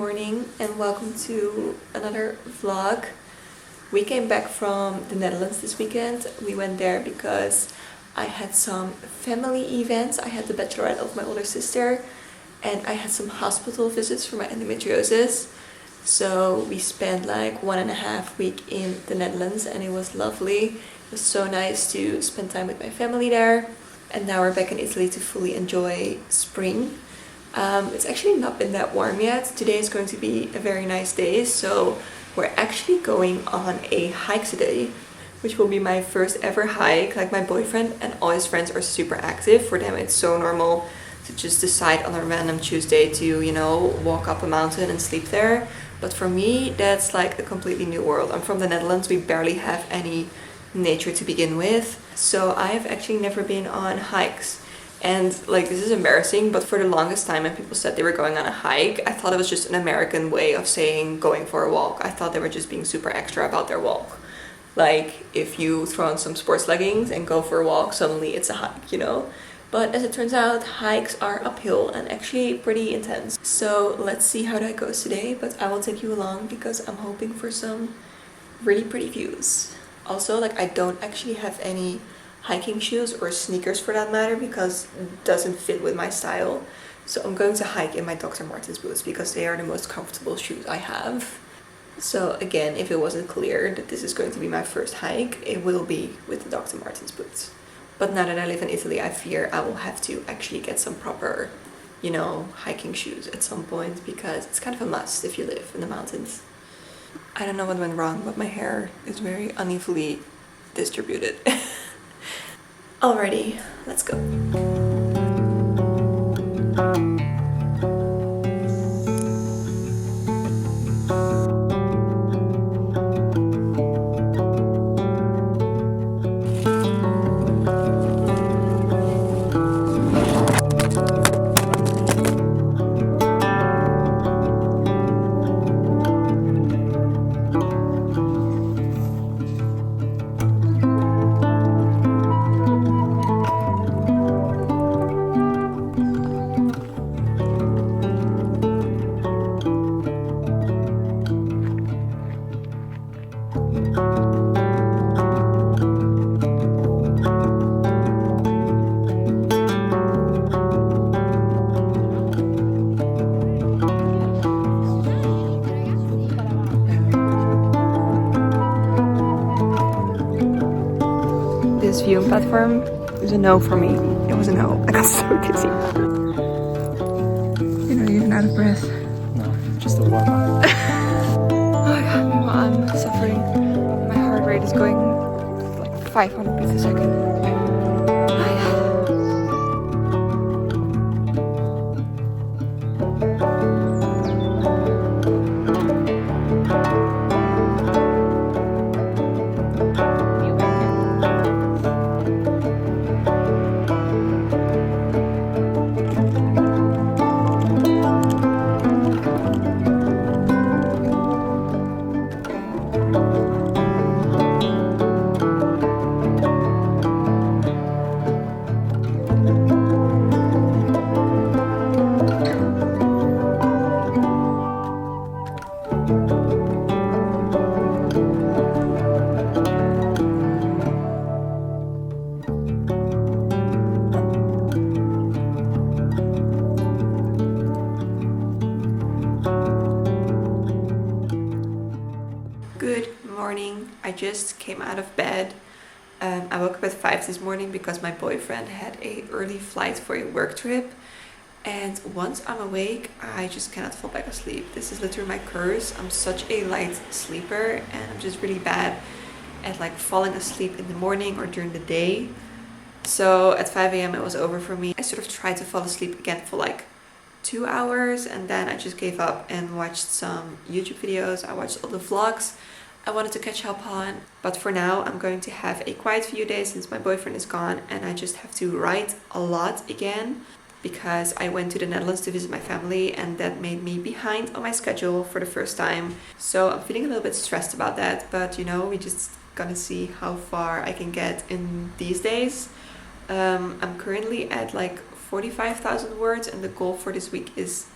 morning and welcome to another vlog. We came back from the Netherlands this weekend. We went there because I had some family events. I had the bachelorette of my older sister and I had some hospital visits for my endometriosis. So we spent like 1.5 weeks in the Netherlands and it was lovely. It was so nice to spend time with my family there. And now we're back in Italy to fully enjoy spring. It's actually not been that warm yet. Today is going to be a very nice day, so we're actually going on a hike today, which will be my first ever hike. Like, my boyfriend and all his friends are super active. For them it's so normal to just decide on a random Tuesday to, you know, walk up a mountain and sleep there. But for me, that's like a completely new world. I'm from the Netherlands, we barely have any nature to begin with. So I have actually never been on hikes. And like, this is embarrassing, but for the longest time when people said they were going on a hike, I thought it was just an American way of saying going for a walk. I thought they were just being super extra about their walk. Like, if you throw on some sports leggings and go for a walk, suddenly it's a hike, you know? But as it turns out, hikes are uphill and actually pretty intense. So let's see how that goes today, but I will take you along because I'm hoping for some really pretty views. Also, like, I don't actually have any hiking shoes or sneakers for that matter because it doesn't fit with my style. So I'm going to hike in my Dr. Martens boots because they are the most comfortable shoes I have. So again, if it wasn't clear that this is going to be my first hike, it will be with the Dr. Martens boots. But now that I live in Italy, I fear I will have to actually get some proper, you know, hiking shoes at some point because it's kind of a must if you live in the mountains. I don't know what went wrong, but my hair is very unevenly distributed. Alrighty, let's go. This viewing platform is a no for me. It was a no. I got so dizzy. You're not even out of breath. No, just a warm up. Oh my god, meanwhile I'm suffering. My heart rate is going like 500 beats a second. Oh yeah. Good morning. I just came out of bed. I woke up at 5 this morning because my boyfriend had an early flight for a work trip. And once I'm awake, I just cannot fall back asleep. This is literally my curse. I'm such a light sleeper and I'm just really bad at like falling asleep in the morning or during the day. So at 5 a.m. it was over for me. I sort of tried to fall asleep again for like 2 hours and then I just gave up and watched some YouTube videos. I watched all the vlogs I wanted to catch up on, but for now I'm going to have a quiet few days since my boyfriend is gone and I just have to write a lot again because I went to the Netherlands to visit my family and that made me behind on my schedule for the first time. So I'm feeling a little bit stressed about that, but you know, we just gonna see how far I can get in these days. I'm currently at like 45,000 words and the goal for this week is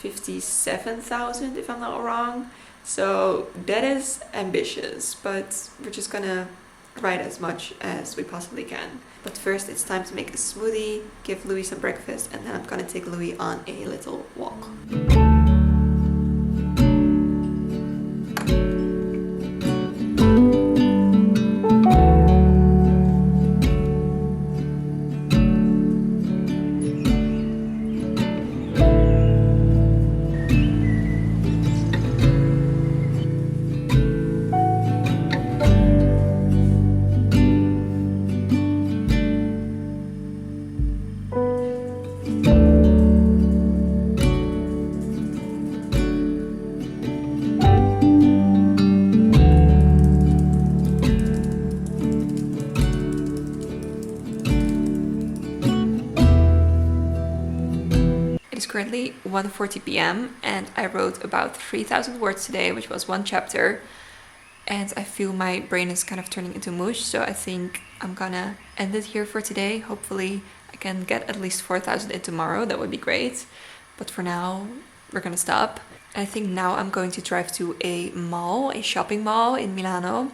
57,000 if I'm not wrong. So that is ambitious, but we're just gonna write as much as we possibly can. But first it's time to make a smoothie, give Louis some breakfast, and then I'm gonna take Louis on a little walk. Currently 1:40 p.m. and I wrote about 3,000 words today, which was one chapter, and I feel my brain is kind of turning into mush, so I think I'm gonna end it here for today. Hopefully I can get at least 4,000 in tomorrow, that would be great, but for now we're gonna stop. I think now I'm going to drive to a mall, a shopping mall in Milano,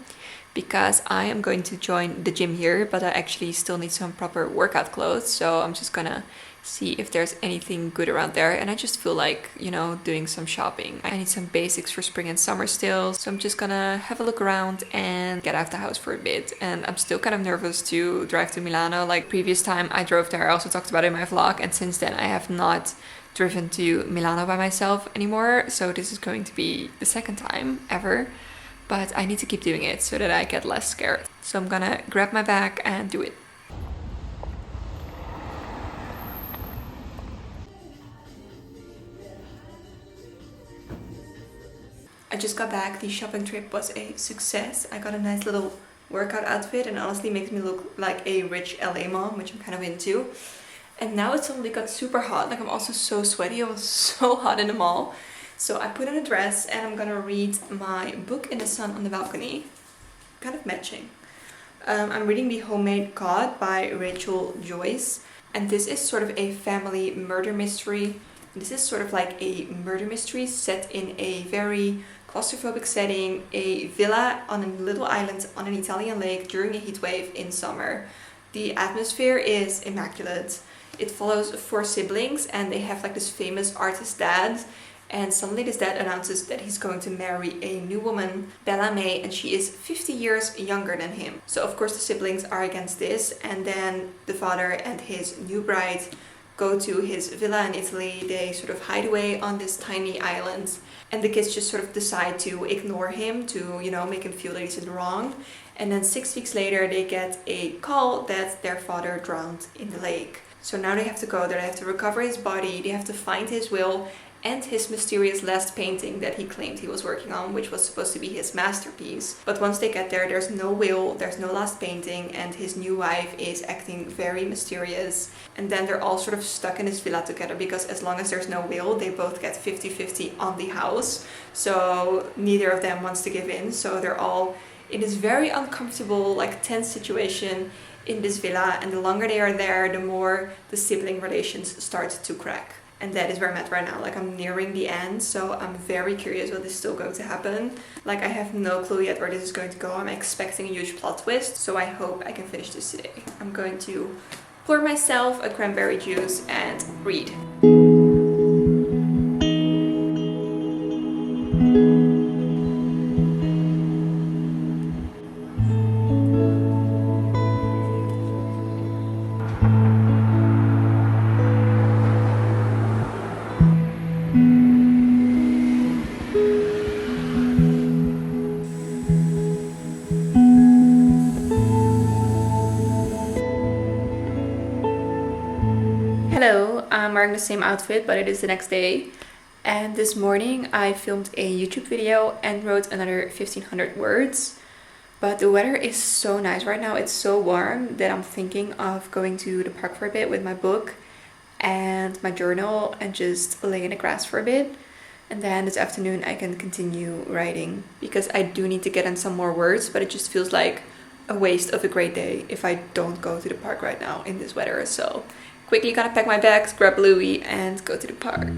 because I am going to join the gym here, but I actually still need some proper workout clothes, so I'm just gonna see if there's anything good around there. And I just feel like, you know, doing some shopping. I need some basics for spring and summer still, so I'm just gonna have a look around and get out of the house for a bit. And I'm still kind of nervous to drive to Milano. Like previous time I drove there, I also talked about it in my vlog, and since then I have not driven to Milano by myself anymore, so this is going to be the second time ever, but I need to keep doing it so that I get less scared. So I'm gonna grab my bag and do it. I just got back. The shopping trip was a success. I got a nice little workout outfit and honestly makes me look like a rich LA mom, which I'm kind of into. And now it suddenly got super hot. Like I'm also so sweaty. I was so hot in the mall. So I put on a dress and I'm gonna read my book in the sun on the balcony. Kind of matching. I'm reading The Homemade God by Rachel Joyce. And this is sort of a family murder mystery. This is sort of like a murder mystery set in a very claustrophobic setting, a villa on a little island on an Italian lake during a heat wave in summer. The atmosphere is immaculate. It follows 4 siblings and they have like this famous artist dad, and suddenly this dad announces that he's going to marry a new woman, Bella May, and she is 50 years younger than him. So of course the siblings are against this, and then the father and his new bride go to his villa in Italy. They sort of hide away on this tiny island, and the kids just sort of decide to ignore him to, you know, make him feel that he's in the wrong. And then 6 weeks later they get a call that their father drowned in the lake. So now they have to go there, they have to recover his body, they have to find his will and his mysterious last painting that he claimed he was working on, which was supposed to be his masterpiece. But once they get there, there's no will, there's no last painting, and his new wife is acting very mysterious. And then they're all sort of stuck in this villa together, because as long as there's no will, they both get 50-50 on the house. So neither of them wants to give in, so they're all in this very uncomfortable, like tense situation in this villa, and the longer they are there, the more the sibling relations start to crack. And that is where I'm at right now. Like I'm nearing the end, so I'm very curious what is still going to happen. Like I have no clue yet where this is going to go. I'm expecting a huge plot twist, so I hope I can finish this today. I'm going to pour myself a cranberry juice and read. Hello, I'm wearing the same outfit, but it is the next day. And this morning I filmed a YouTube video and wrote another 1,500 words. But the weather is so nice right now. It's so warm that I'm thinking of going to the park for a bit with my book and my journal and just lay in the grass for a bit. And then this afternoon I can continue writing, because I do need to get in some more words, but it just feels like a waste of a great day if I don't go to the park right now in this weather. So quickly gonna pack my bags, grab Louis and go to the park.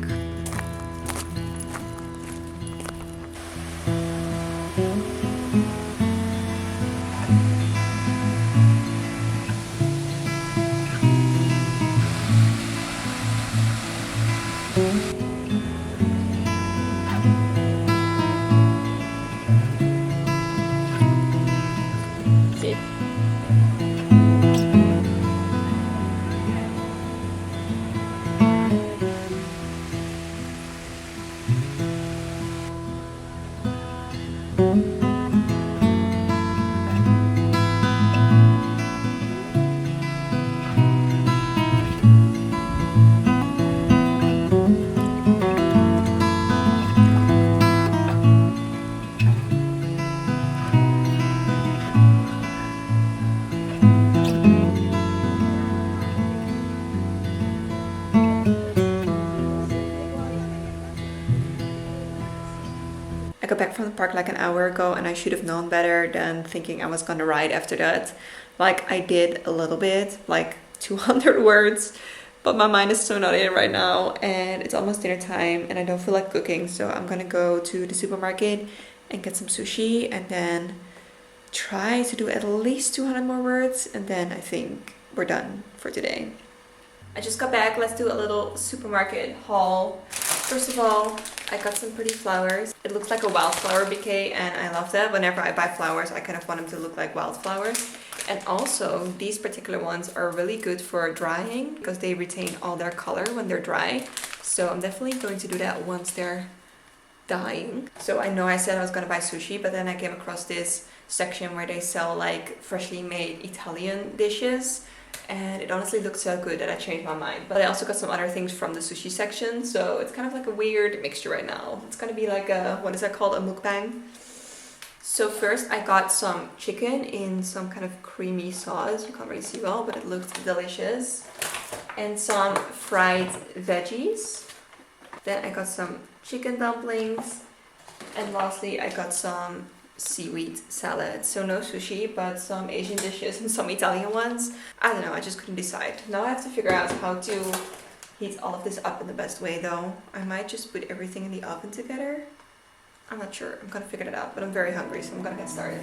got back from the park like an hour ago and I should have known better than thinking I was gonna write after that. Like I did a little bit, like 200 words, but my mind is so not in it right now and it's almost dinner time and I don't feel like cooking, so I'm gonna go to the supermarket and get some sushi and then try to do at least 200 more words and then I think we're done for today. I just got back. Let's do a little supermarket haul. First of all, I got some pretty flowers. It looks like a wildflower bouquet and I love that. Whenever I buy flowers, I kind of want them to look like wildflowers. And also, these particular ones are really good for drying because they retain all their color when they're dry. So I'm definitely going to do that once they're dying. So I know I said I was gonna buy sushi, but then I came across this section where they sell like freshly made Italian dishes. And it honestly looked so good that I changed my mind. But I also got some other things from the sushi section, so it's kind of like a weird mixture right now. It's gonna be like a, what is that called, a mukbang? So first I got some chicken in some kind of creamy sauce. You can't really see well, but it looked delicious. And some fried veggies. Then I got some chicken dumplings. And lastly I got some seaweed salad. So no sushi, but some Asian dishes and some Italian ones. I don't know, I just couldn't decide. Now I have to figure out how to heat all of this up in the best way though. I might just put everything in the oven together. I'm not sure, I'm gonna figure it out, but I'm very hungry, so I'm gonna get started.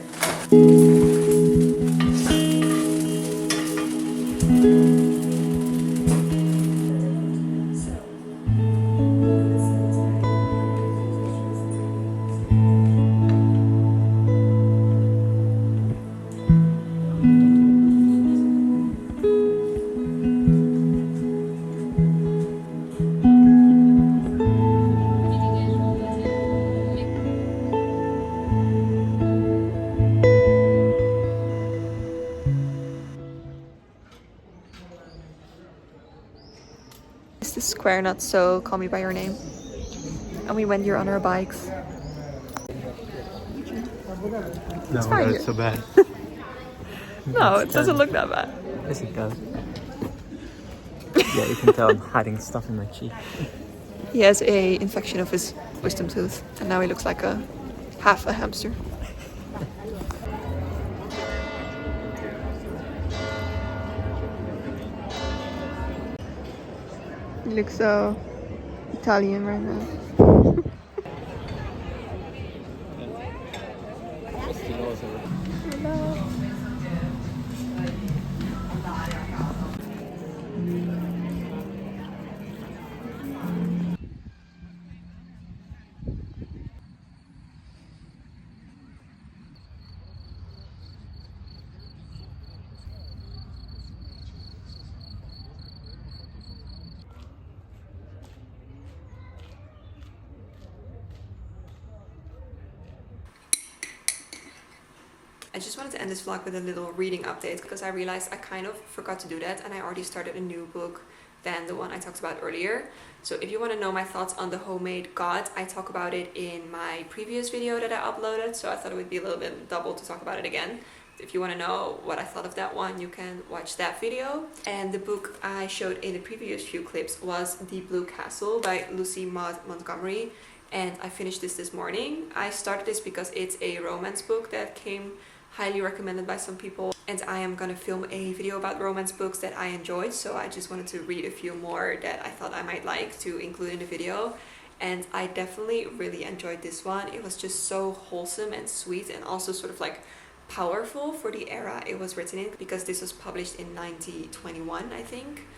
It's the Square Not So Call Me By Your Name. And we went here on our bikes. No, fine. that's so bad. No, it doesn't look that bad. Yes, it does. Yeah, you can tell I'm hiding stuff in my cheek. He has a infection of his wisdom tooth, and now he looks like a half a hamster. He looks so Italian right now. I just wanted to end this vlog with a little reading update because I realized I kind of forgot to do that and I already started a new book than the one I talked about earlier. So if you want to know my thoughts on The Homemade God, I talk about it in my previous video that I uploaded, so I thought it would be a little bit double to talk about it again. If you want to know what I thought of that one, you can watch that video. And the book I showed in the previous few clips was Deep Blue Castle by Lucy Maud Montgomery, and I finished this morning. I started this because it's a romance book that came highly recommended by some people, and I am gonna film a video about romance books that I enjoyed, so I just wanted to read a few more that I thought I might like to include in the video. And I definitely really enjoyed this one. It was just so wholesome and sweet, and also sort of like powerful for the era it was written in, because this was published in 1921, I think.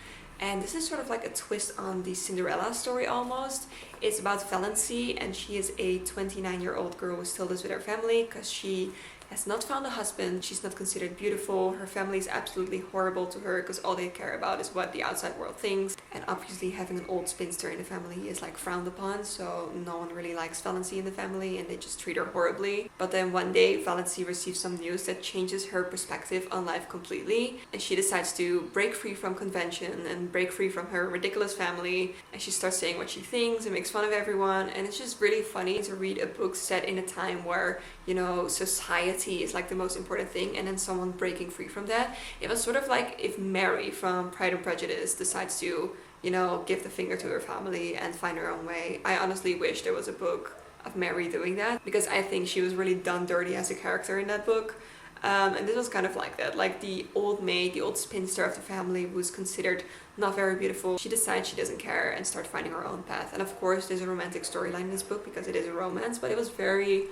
And this is sort of like a twist on the Cinderella story almost. It's about Valancy, and she is a 29-year-old girl who still lives with her family because she has not found a husband. She's not considered beautiful. Her family is absolutely horrible to her because all they care about is what the outside world thinks. And obviously having an old spinster in the family is like frowned upon, so no one really likes Valancy in the family and they just treat her horribly. But then one day Valancy receives some news that changes her perspective on life completely, and she decides to break free from convention and break free from her ridiculous family, and she starts saying what she thinks and makes fun of everyone. And it's just really funny to read a book set in a time where, you know, society is like the most important thing, and then someone breaking free from that. It was sort of like if Mary from Pride and Prejudice decides to, you know, give the finger to her family and find her own way. I honestly wish there was a book of Mary doing that, because I think she was really done dirty as a character in that book. And this was kind of like that, like the old maid, the old spinster of the family, who's considered not very beautiful. She decides she doesn't care and starts finding her own path. And of course there's a romantic storyline in this book because it is a romance, but it was very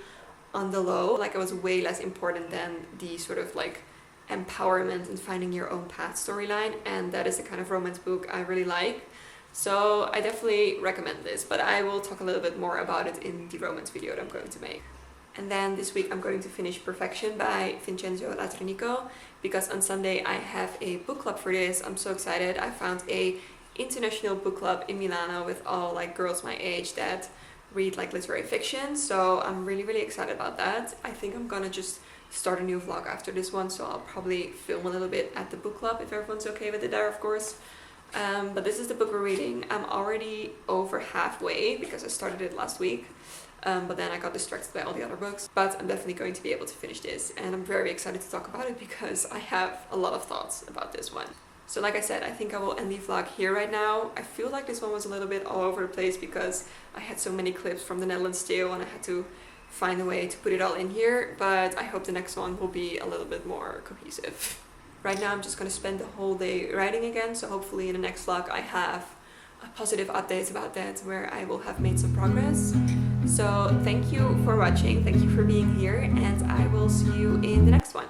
on the low. Like, it was way less important than the sort of like empowerment and finding your own path storyline, and that is the kind of romance book I really like. So I definitely recommend this, but I will talk a little bit more about it in the romance video that I'm going to make. And then this week I'm going to finish Perfection by Vincenzo Latronico, because on Sunday I have a book club for this. I'm so excited. I found a international book club in Milano with all like girls my age that read like literary fiction, so I'm really excited about that. I think I'm gonna just start a new vlog after this one, so I'll probably film a little bit at the book club if everyone's okay with it there, of course. But this is the book we're reading. I'm already over halfway because I started it last week. But then I got distracted by all the other books. But I'm definitely going to be able to finish this, and I'm very excited to talk about it because I have a lot of thoughts about this one. So like I said, I think I will end the vlog here right now. I feel like this one was a little bit all over the place because I had so many clips from the Netherlands too, and I had to find a way to put it all in here. But I hope the next one will be a little bit more cohesive. Right now I'm just going to spend the whole day writing again, so hopefully in the next vlog I have positive updates about that, where I will have made some progress. So thank you for watching, thank you for being here, and I will see you in the next one.